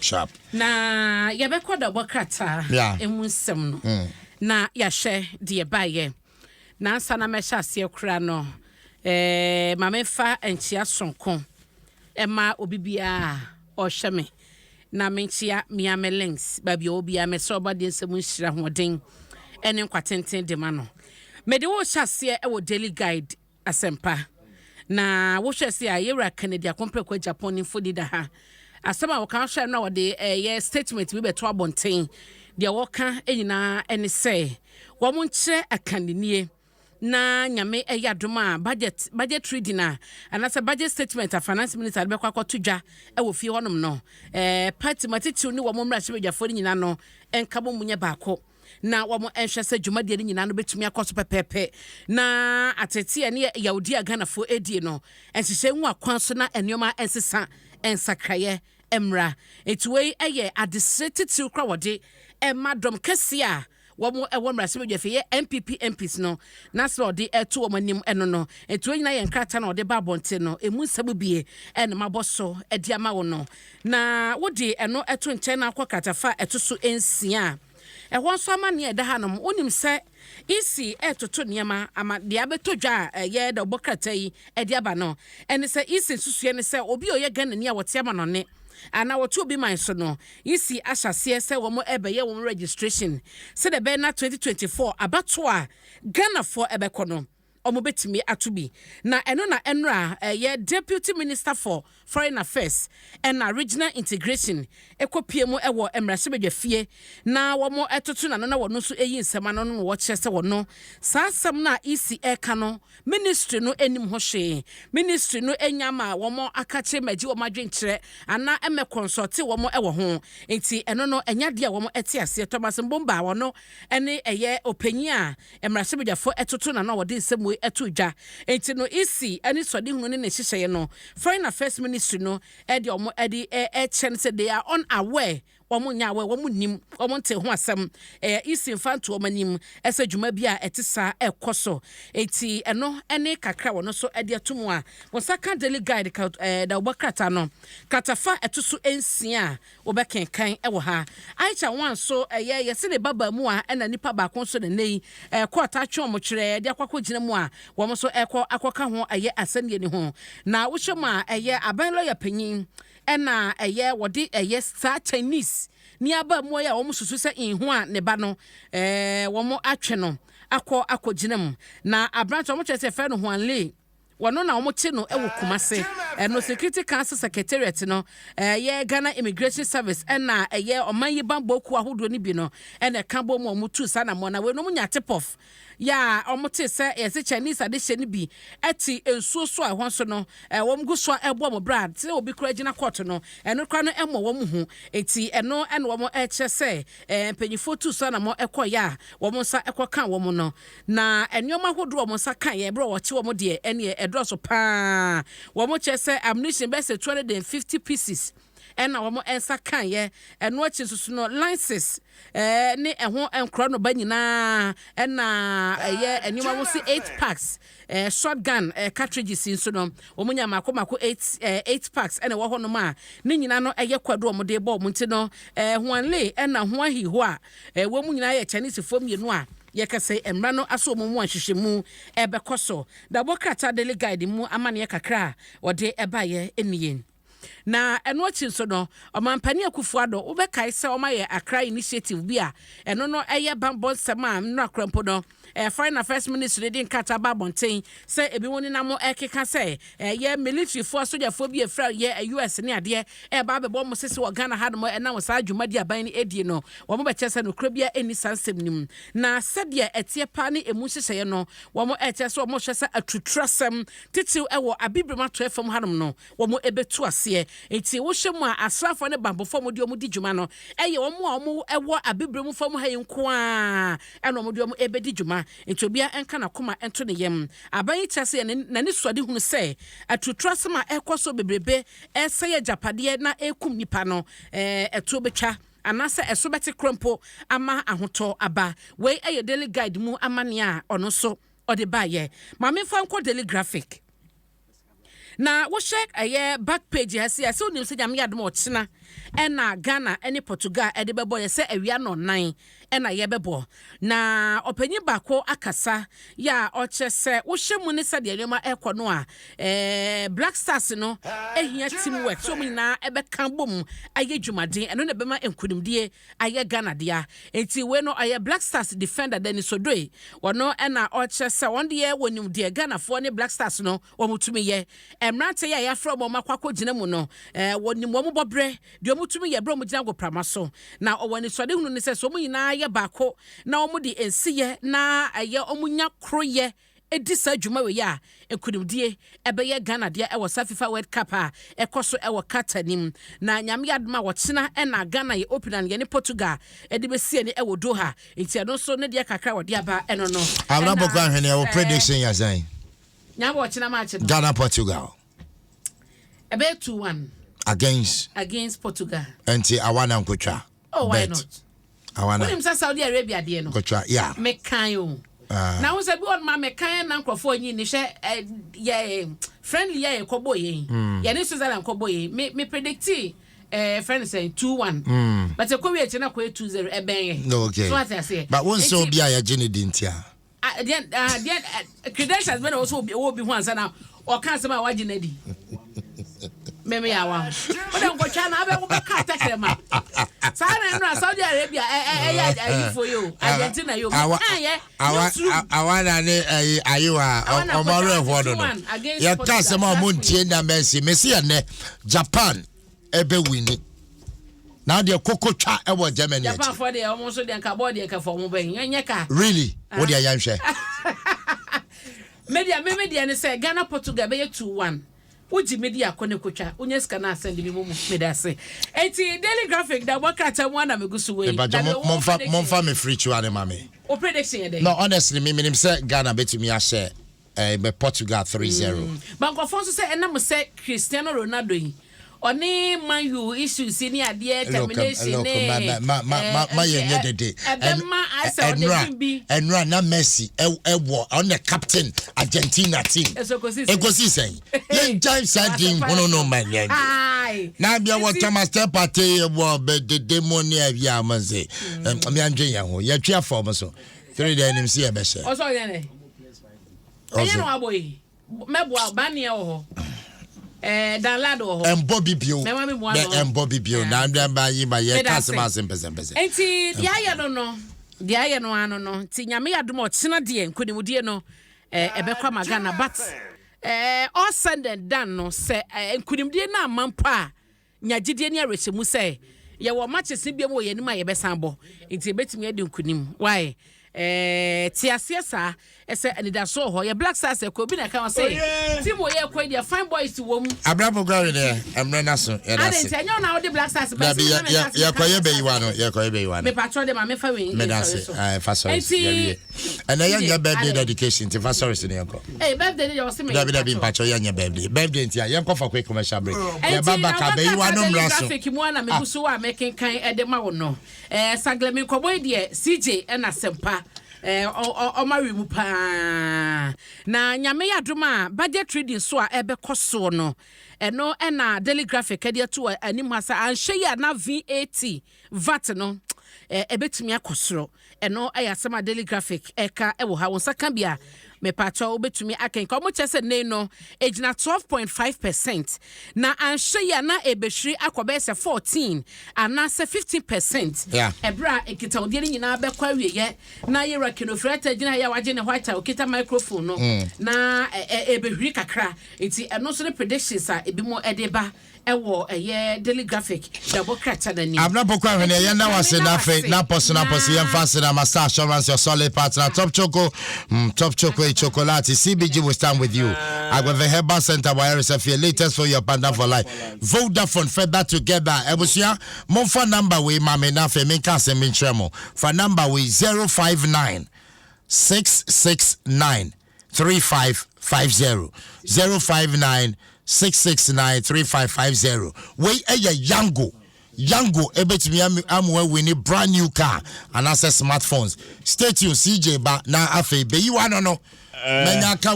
sharp. Na yabekwa da bokrata emunsem no. Na yahwe de baye. Na ansa na mesha ase kura no. Mamefa enchia sonko. Emma obibia ohweme. Na menchia miame links baby obia meso obade nsem nhira hoden. Ene kwatenten de ma no. Mede wo hyase e wo daily guide asempa. Na wo hyase a yewra Canada komprekwa Japan info dida ha. Asema wo kan hwe na wo de ye statement bi beto abonten. De wo kan enyina ene se wo mo nkyere akandenie na nyame Adom a budget reading na anasa budget statement a finance minister be kwakwa tudwa e wo fie honom no party matitiw ni wo mo mra hyebedwafo nyina no enkabo munye baako na wo mo enhwese dwumadie ni nyina no betumi akoso pepepe na atete ne Yahudi aganafo edie no enhyehyɛ nwu akwan so na enioma ensesa ensakraye emra etuwei eye adisetiw kra wode emadom kese a womo ewo mrasebedwafe ye MPP MPs no na so de eto wo manim eno no etuwe nyina ye nkrata na ode ba bonte no emu nsabubie ene maboso edi ama wo no na wodi eno eto nche na akwakatafa eto so ensia ehwo so ama ne eda hanom onim se isi etoto niema ama de abetodwa ye da bokrata yi edi aba no ene se isi susue ne se obi oye gana ni a wote ama no ne ana wotu bi man so no isi ahyase se wo mo ebeye wo registration se de be na 2024 abato a Ghana for ebekọ no omo betimi atubi na eno na enra ye deputy minister for foreign affairs and regional integration ekopie mu ewo emrasebedwafie na wo mo etoto na wo no so eyi nsema no no wo kyese wo no saasam na isi eka no ministry no enim ho hwe ministry no enyama wo mo akache magi wo madwenkyere ana eme consult wo mo ewo ho enti eno no enyade a wo mo ete ase Thomas Mbomba wo no ene eye opanyi a emrasebedwafo etoto na wo de nsem etudwa enti no isi ani sode hunu ne hyehyeye no foreign affairs ministry no edi omo edi chen say they are unaware omo nyawe omo nim omo nte ho asem isi infanto omo nim ese dwuma bia etisa ekoso enti eno ene kakra wono so edi atomu a wonsaka daily guide da obokrata no katafa etoso ensia obekenkan ewo ha aicha wan so yese ne baba mu a ena nipa ba kon so ne nei kwata atwe omo kyere de akwakọ gina mu a wo so akoka ho asanie ni ho na wo hwem a aban lawyer panyin ena wodi star Chinese ni aba mu ya wo susu se inhu a ne ba no wo atwe no akogina mu na abranch wo kyerɛ se fe no Huanle wono na omote no ewo Kumase no security council secretariat no ye Ghana immigration service na oman yiban boku ahodo ni bi no ene kabo mu omutu sana mo na we no munya tipof ya omote se yesi Chinese adehye ni bi eti ensuo so a ho so no wom gu so ebo mo brad se obi kura gina court no eno kra no emo wom hu eti eno ene wom eche se penyifo tu sana mo ekoya wom sa ekoka wom no na enyoma hodo wom sa kan ye bro wo che wom de ene edroso pa wom che se ammunition be se 250 pieces ena wom ensa kan ye eno achi susu no licenses ne eho enkro no banyina ena enyuma wo si 8 packs shotgun cartridges inso no omunya mako 8 packs ena wo hono ma ne nyina no kwado omo de bo omunti no Huanle ena ho ahiho a wo mu nyina ye Chinese fom ye no a yekase emra no aso mu ahyehyemu ebekoso da bokrata daily guide mu amane kakra wode ebaye eniyen na eno achi so no omampani akufuado obekai se omaye Accra initiative bia eno no bambon sema no akrampo no foreign affairs ministry din kata babonten se ebi woni na mo ekeka se military force soldier fo bi efra US ne ade ba bebo mo sese wo Ghana had mo na wo sa adwumadi aban ni edie no wo mo beche se no kra bia eni sansem nim na sede etie pa ne emu hyehye no wo mo eche se wo mo hwese atutrasem titiw ewo abibrema to efam hanom no wo mo ebetu ase enti wo hwemu a asrafo ne bambofo mo de omo di dwuma no wo mo a wo ewo abibremu fam hayi nko a eno mo de omo ebedi dwuma enti obia enka na koma ento ne yem aban kyase na ne suade hunu se atutrasem a ekoso bebrebe eseye japade na ekum nipa no eto betwa anase esobeti krompo ama ahoto aba we daily guide mu amane a ono so ode baye ma me fa nko daily graphic na wo check back page hasi ase onim se nyame Adom ochina ena Ghana ene Portugal ede bebo ye se awia no 9 ena ye bebo na opanyi bako akasa ya oche se wo hye mu ne se de nyoma ekono a Black Stars no ehia teamwork so mu na ebe kan bom aye dwumaden eno na bema enkunimdie aye Ghana dia enti we no aye Black Stars defender Dennis Odoi wono ena oche se wonde ye wonim de Ghana fo ne Black Stars no omutumi ye emrante ya ya from omakwakọ gina mu no wonim wo bobre de omutumi ye bro mu gina go pramaso na owani sode hunu ne se so mu nyina ye bako na omudi ensiye na aye omunya kroye edisa dwuma we ya ekunimdie ebeye Ghana dia e wo FIFA World Cup a ekoso e wo Katanim na nyame adma wo kyena e na Ghana ye open an ye ne Portugal e de besie ne e wo Doha enti no so ne dia kakra wo dia ba eno no amna bokwa hwene wo prediction ya zan nyame wo kyena match no Ghana Portugal ebe 2-1 against Portugal enti awana nkotwa oh why not awana when him Saudi Arabia de no nkotwa yeah me kan yo now say bi on ma me kan na nkrofo nyi ni hwe ye friendly ye kobo ye ye ni Switzerland kobo ye me predict friend say 2-1 but e ko wi na ko 2-0 e ben ye no okay so what I say but won so bia ya gene dintia then credentials men also be ho ansa na o kan se ma waji na di meme ya wa o dem go twa na abe go ka tekrema sa na no Saudi Arabia ya for you Argentina you awana ne ayiwa omaro efodo no ya tase ma mo ntie na Messi ne Japan ebe wini now the kokotwa e wo Germany Japan for the almost so the cardboard the for mo ben yenye ka really what dey yan hwe media ne say Ghana Portugal be 2-1 uji media kone kotwa unye ska na send me mo medase enti Daily Graphic da wakata mu na megusu we monfa me free chu ane mame o prediction dey no honestly me minim say Ghana betumi a share be Portugal 3-0 banko fonso say enam say Cristiano Ronaldo yi oni man you issues ni ade termination ne ma yenye dede enra na Messi ewo on the captain Argentina team ekosi sen yen jai sadin no man yen na bia what Thomas Partey ewo be de demoni avia amanze me andwen yan ho ye twa form so 3 day nim see e be share oso yen ne yen no aboyi mebo albania ho download ho embo bibio embo bibio na ndamba yi ma ye kasema sempese enti dia ye no ano no ti nyame yadom o kyena de nkonimudie no ebekwa magana but all said and done no se nkonimudie na amampa nyagidie ne arehemu se ye wo matches bia mo ye nim a ye besan bo enti ebetimi ade nkonim why tiasiasa ese anida so ho ye Black Stars ko bi na kan say timo ye ko dia fine boys wom abrabo gari there emre naso ye da se ade enyo na the Black Stars ba ye ko ye be yiwa no me patro de ma me fa we me da se fa sorry ye and ye birthday dedication ti fa sorry se ne ko birthday dey was me da bi patro ye birthday ntia ye ko fa quick commercial break ye baba ka be yiwa no mraso graphic mu na me guso wa making kan ede ma wo no saglemi ko boy de CJ na sempa omari mu pa na nyame yadoma budget trading so a ebe koso no eno na Daily Graphic ade to anim hasa anhye ya na VAT no ebetumi akosoro eno ayasema Daily Graphic eka ewo ha wonsa kan bia me pacho obetumi akenka omo chese ne no ejina 12.5% na anhye ya na ebehwiri akobese 14 ana se 15% ebra ekita odie ni nyina abekwa wieye na yera kinofrata ejina ya waje ne white okita microphone no na ebehwiri kakra enti eno so ne predictions a ebimo edeba ewo Daily Graphic double crata na ni amna pokwa hwene ye na wase na fe na poso ye fast na master assurance your solid partner top choco chocolate CBG will stand with you Agweve Herbal Center where is your latest for your partner for life Vodafone further together ebusia mon phone number we mama na fe me kan se me tremo for number we 059 669 3550 059 669-3550. We Yango ebetimi amwe win brand new car and access smartphones. Stay tuned CJ ba na afe be you no menya ka